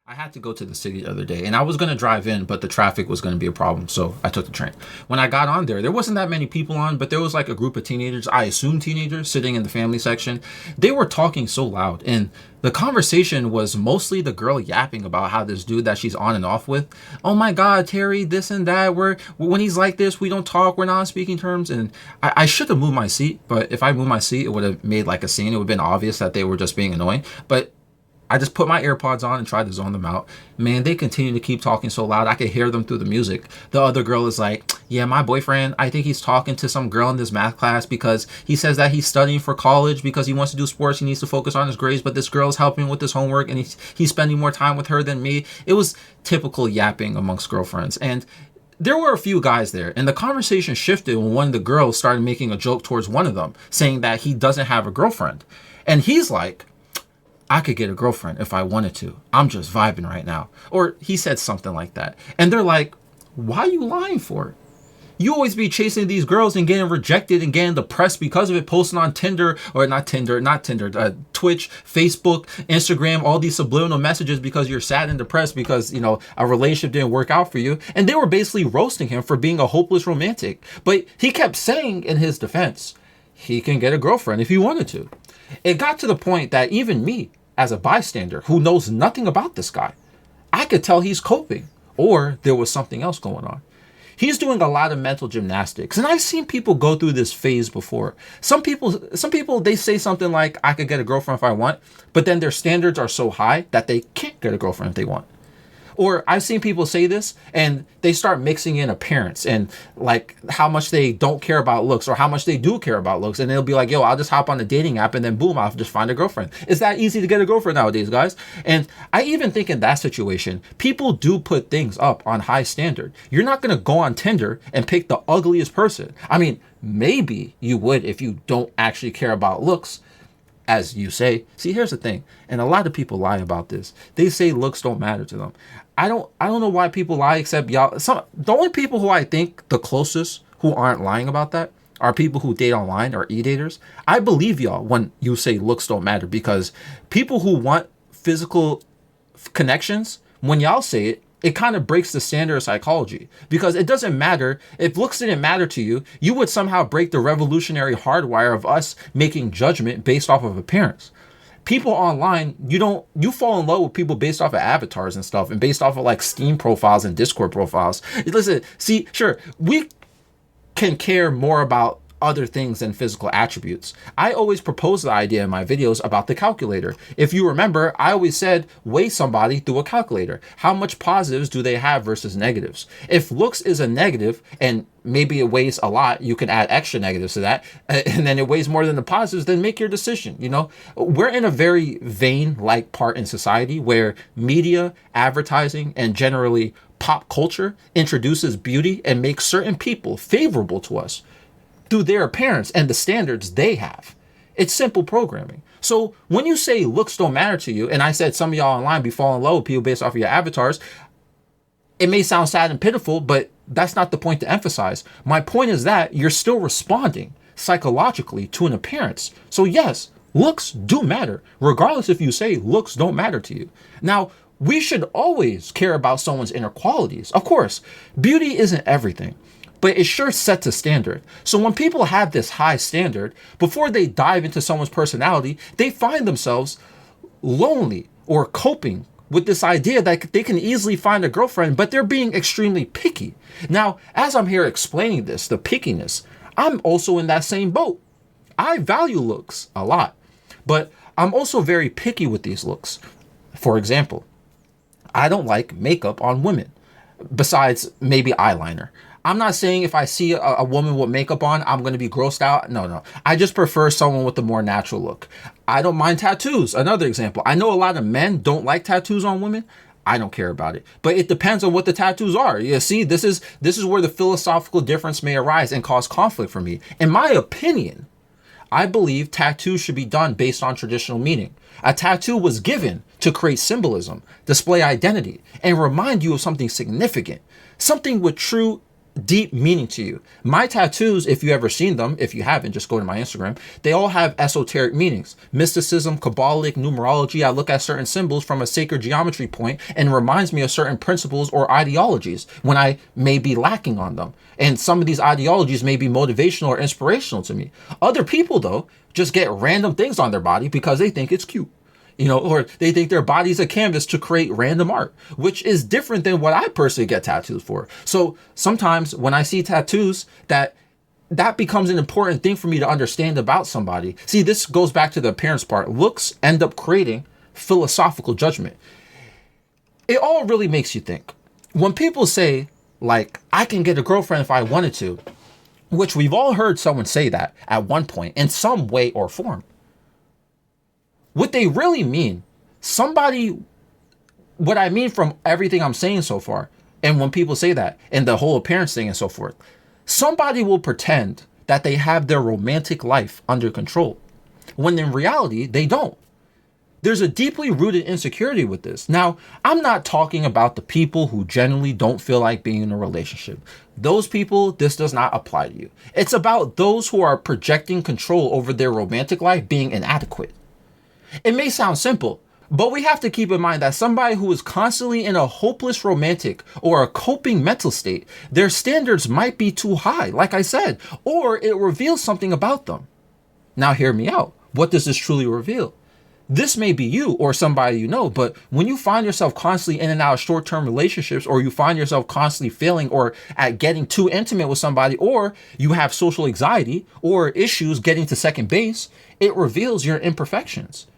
I had to go to the city the other day and I was going to drive in, but the traffic was going to be a problem. So I took the train. When I got on there wasn't that many people on, but there was like a group of teenagers, I assume teenagers, sitting in the family section. They were talking so loud. And the conversation was mostly the girl yapping about how this dude that she's on and off with, oh my God, Terry, this and that. When he's like this, we don't talk. We're not on speaking terms. And I should have moved my seat. But if I moved my seat, it would have made like a scene. It would have been obvious that they were just being annoying. But I just put my AirPods on and tried to zone them out. Man, they continue to keep talking so loud. I could hear them through the music. The other girl is like, yeah, my boyfriend, I think he's talking to some girl in this math class because he says that he's studying for college because he wants to do sports. He needs to focus on his grades, but this girl is helping with his homework and he's spending more time with her than me. It was typical yapping amongst girlfriends. And there were a few guys there, and the conversation shifted when one of the girls started making a joke towards one of them, saying that he doesn't have a girlfriend. And he's like, I could get a girlfriend if I wanted to. I'm just vibing right now. Or he said something like that. And they're like, why are you lying for? You always be chasing these girls and getting rejected and getting depressed because of it, posting on Tinder, or not Tinder, Twitch, Facebook, Instagram, all these subliminal messages because you're sad and depressed because, a relationship didn't work out for you. And they were basically roasting him for being a hopeless romantic. But he kept saying in his defense, he can get a girlfriend if he wanted to. It got to the point that even me, as a bystander who knows nothing about this guy, I could tell he's coping, or there was something else going on. He's doing a lot of mental gymnastics, and I've seen people go through this phase before. Some people, they say something like, I could get a girlfriend if I want, but then their standards are so high that they can't get a girlfriend if they want. Or I've seen people say this and they start mixing in appearance and like how much they don't care about looks or how much they do care about looks. And they'll be like, yo, I'll just hop on the dating app and then boom, I'll just find a girlfriend. It's that easy to get a girlfriend nowadays, guys. And I even think in that situation, people do put things up on high standard. You're not going to go on Tinder and pick the ugliest person. I mean, maybe you would if you don't actually care about looks, as you say. See, here's the thing, and a lot of people lie about this. They say looks don't matter to them. I don't know why people lie, except y'all. The only people who I think the closest who aren't lying about that are people who date online or e-daters. I believe y'all when you say looks don't matter, because people who want physical connections, when y'all say it, it kind of breaks the standard of psychology, because it doesn't matter. If looks didn't matter to you, you would somehow break the revolutionary hardwire of us making judgment based off of appearance. People online, you fall in love with people based off of avatars and stuff, and based off of like Steam profiles and Discord profiles. Listen, see, sure, we can care more about other things than physical attributes. I always propose the idea in my videos about the calculator. If you remember, I always said, weigh somebody through a calculator. How much positives do they have versus negatives? If looks is a negative and maybe it weighs a lot, you can add extra negatives to that, and then it weighs more than the positives, then make your decision. We're in a very vain-like part in society where media, advertising, and generally pop culture introduces beauty and makes certain people favorable to us through their appearance and the standards they have. It's simple programming. So when you say looks don't matter to you, and I said some of y'all online be falling in love with people based off of your avatars, it may sound sad and pitiful, but that's not the point to emphasize. My point is that you're still responding psychologically to an appearance. So yes, looks do matter, regardless if you say looks don't matter to you. Now, we should always care about someone's inner qualities. Of course, beauty isn't everything, but it sure sets a standard. So when people have this high standard, before they dive into someone's personality, they find themselves lonely or coping with this idea that they can easily find a girlfriend, but they're being extremely picky. Now, as I'm here explaining this, the pickiness, I'm also in that same boat. I value looks a lot, but I'm also very picky with these looks. For example, I don't like makeup on women, besides maybe eyeliner. I'm not saying if I see a woman with makeup on, I'm going to be grossed out. No. I just prefer someone with a more natural look. I don't mind tattoos. Another example. I know a lot of men don't like tattoos on women. I don't care about it. But it depends on what the tattoos are. You see, this is where the philosophical difference may arise and cause conflict for me. In my opinion, I believe tattoos should be done based on traditional meaning. A tattoo was given to create symbolism, display identity, and remind you of something significant, something with true deep meaning to you. My tattoos, if you ever seen them, if you haven't, just go to my Instagram. They all have esoteric meanings. Mysticism, Kabbalic, numerology. I look at certain symbols from a sacred geometry point and it reminds me of certain principles or ideologies when I may be lacking on them. And some of these ideologies may be motivational or inspirational to me. Other people, though, just get random things on their body because they think it's cute. Or they think their body's a canvas to create random art, which is different than what I personally get tattoos for. So sometimes when I see tattoos, that becomes an important thing for me to understand about somebody. See, this goes back to the appearance part. Looks end up creating philosophical judgment. It all really makes you think. When people say, like, I can get a girlfriend if I wanted to, which we've all heard someone say that at one point in some way or form. What they really mean, what I mean from everything I'm saying so far, and when people say that, and the whole appearance thing and so forth, somebody will pretend that they have their romantic life under control, when in reality, they don't. There's a deeply rooted insecurity with this. Now, I'm not talking about the people who generally don't feel like being in a relationship. Those people, this does not apply to you. It's about those who are projecting control over their romantic life being inadequate. It may sound simple, but we have to keep in mind that somebody who is constantly in a hopeless romantic or a coping mental state, their standards might be too high, like I said, or it reveals something about them. Now, hear me out. What does this truly reveal? This may be you or somebody you know, but when you find yourself constantly in and out of short-term relationships, or you find yourself constantly failing or at getting too intimate with somebody, or you have social anxiety or issues getting to second base, it reveals your imperfections.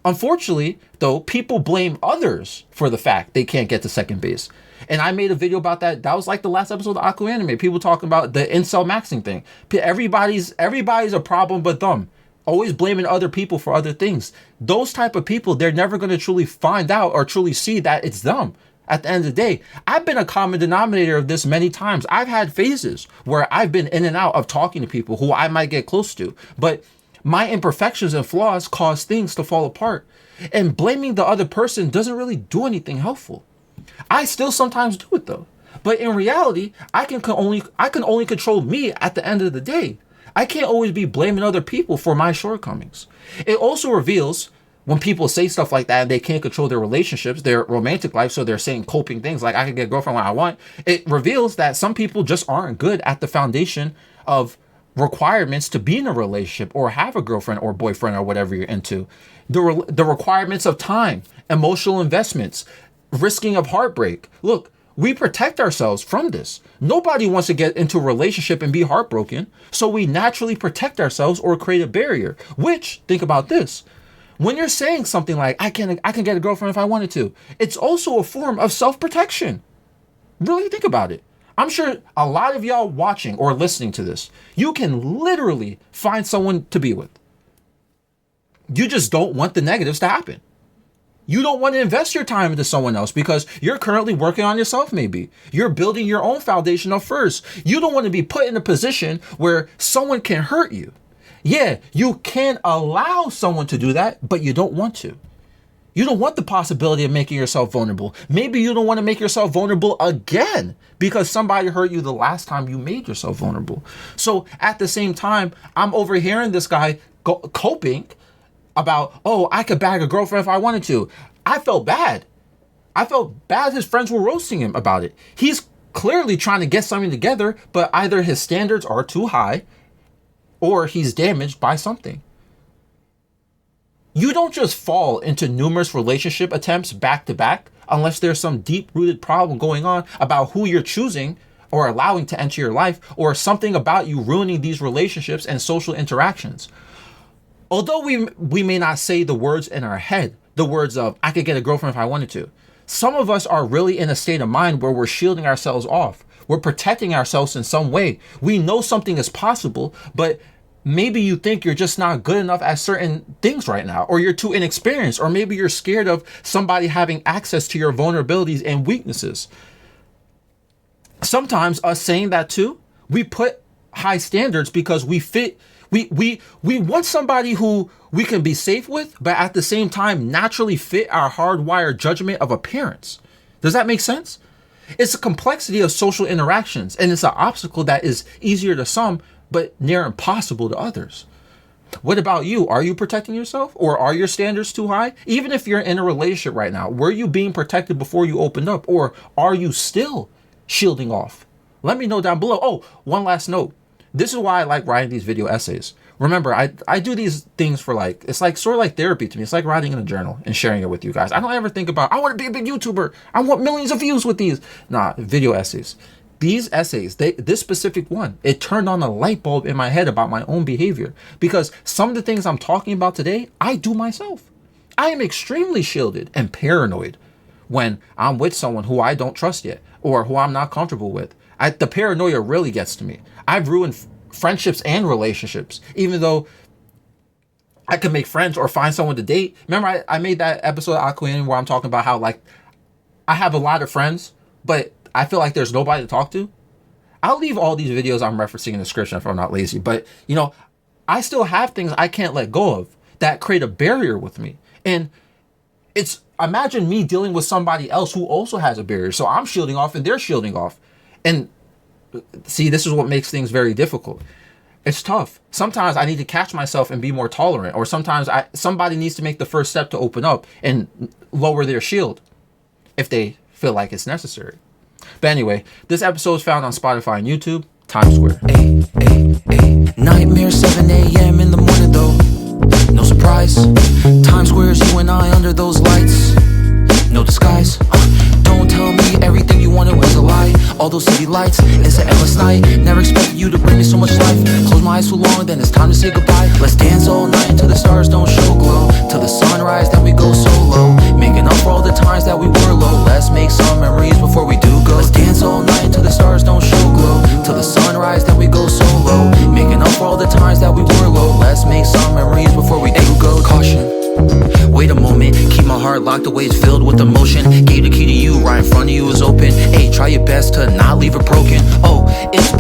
Unfortunately, though, people blame others for the fact they can't get to second base. And I made a video about that. That was like the last episode of Aqua Anime. People talking about the incel maxing thing. Everybody's a problem but them. Always blaming other people for other things. Those type of people, they're never going to truly find out or truly see that it's them. At the end of the day, I've been a common denominator of this many times. I've had phases where I've been in and out of talking to people who I might get close to. But my imperfections and flaws cause things to fall apart. And blaming the other person doesn't really do anything helpful. I still sometimes do it though. But in reality, I can only control me at the end of the day. I can't always be blaming other people for my shortcomings. It also reveals when people say stuff like that and they can't control their relationships, their romantic life, so they're saying coping things like I can get a girlfriend when I want. It reveals that some people just aren't good at the foundation of requirements to be in a relationship or have a girlfriend or boyfriend or whatever you're into. The requirements of time, emotional investments, risking of heartbreak. Look, we protect ourselves from this. Nobody wants to get into a relationship and be heartbroken, so we naturally protect ourselves or create a barrier. Which, think about this. When you're saying something like, I can get a girlfriend if I wanted to, it's also a form of self-protection. Really think about it. I'm sure a lot of y'all watching or listening to this, you can literally find someone to be with. You just don't want the negatives to happen. You don't want to invest your time into someone else because you're currently working on yourself maybe. You're building your own foundation up first. You don't want to be put in a position where someone can hurt you. Yeah, you can allow someone to do that, but you don't want to. You don't want the possibility of making yourself vulnerable. Maybe you don't want to make yourself vulnerable again because somebody hurt you the last time you made yourself vulnerable. So at the same time, I'm overhearing this guy coping about, oh, I could bag a girlfriend if I wanted to. I felt bad. His friends were roasting him about it. He's clearly trying to get something together, but either his standards are too high or he's damaged by something. You don't just fall into numerous relationship attempts back to back unless there's some deep-rooted problem going on about who you're choosing or allowing to enter your life, or something about you ruining these relationships and social interactions. Although we may not say the words in our head, the words of, I could get a girlfriend if I wanted to, some of us are really in a state of mind where we're shielding ourselves off. We're protecting ourselves in some way. We know something is possible, but maybe you think you're just not good enough at certain things right now, or you're too inexperienced, or maybe you're scared of somebody having access to your vulnerabilities and weaknesses. Sometimes us saying that too, we put high standards because we want somebody who we can be safe with, but at the same time naturally fit our hardwired judgment of appearance. Does that make sense? It's a complexity of social interactions, and it's an obstacle that is easier to some, but near impossible to others. What about you? Are you protecting yourself, or are your standards too high? Even if you're in a relationship right now, were you being protected before you opened up, or are you still shielding off? Let me know down below. Oh, one last note. This is why I like writing these video essays. Remember, I do these things for like, it's like sort of like therapy to me. It's like writing in a journal and sharing it with you guys. I don't ever think about, I want to be a big YouTuber. I want millions of views with these. Nah, video essays. These essays, this specific one, it turned on a light bulb in my head about my own behavior. Because some of the things I'm talking about today, I do myself. I am extremely shielded and paranoid when I'm with someone who I don't trust yet, or who I'm not comfortable with. The paranoia really gets to me. I've ruined friendships and relationships, even though I could make friends or find someone to date. Remember, I made that episode of Aquarian where I'm talking about how, like, I have a lot of friends, but I feel like there's nobody to talk to. I'll leave all these videos I'm referencing in the description if I'm not lazy, but you know, I still have things I can't let go of that create a barrier with me. And it's, imagine me dealing with somebody else who also has a barrier. So I'm shielding off and they're shielding off. And see, this is what makes things very difficult. It's tough. Sometimes I need to catch myself and be more tolerant, or sometimes somebody needs to make the first step to open up and lower their shield if they feel like it's necessary. But anyway, this episode is found on Spotify and YouTube. Times Square. Nightmare 7 a.m. in the morning though. No surprise. Times Square's you and I under those lights. No disguise. Don't tell me everything you wanted was a lie. All those city lights, it's an endless night. Never expected you to bring me so much life. Close my eyes too long, then it's time to say goodbye. Let's dance all night until the stars don't show glow. Till the sunrise, then we go solo. Making up for all the times that we were low. Let's make some memories before we do go. Let's dance all night until the stars don't show glow. Till the sunrise, then we go solo. Making up for all the times that we were low. Let's make some memories before we do go. Caution. Wait a moment, keep my heart locked away, it's filled with emotion. Gave the key to you, right in front of you is open. Hey, try your best to not leave it broken. Oh, it's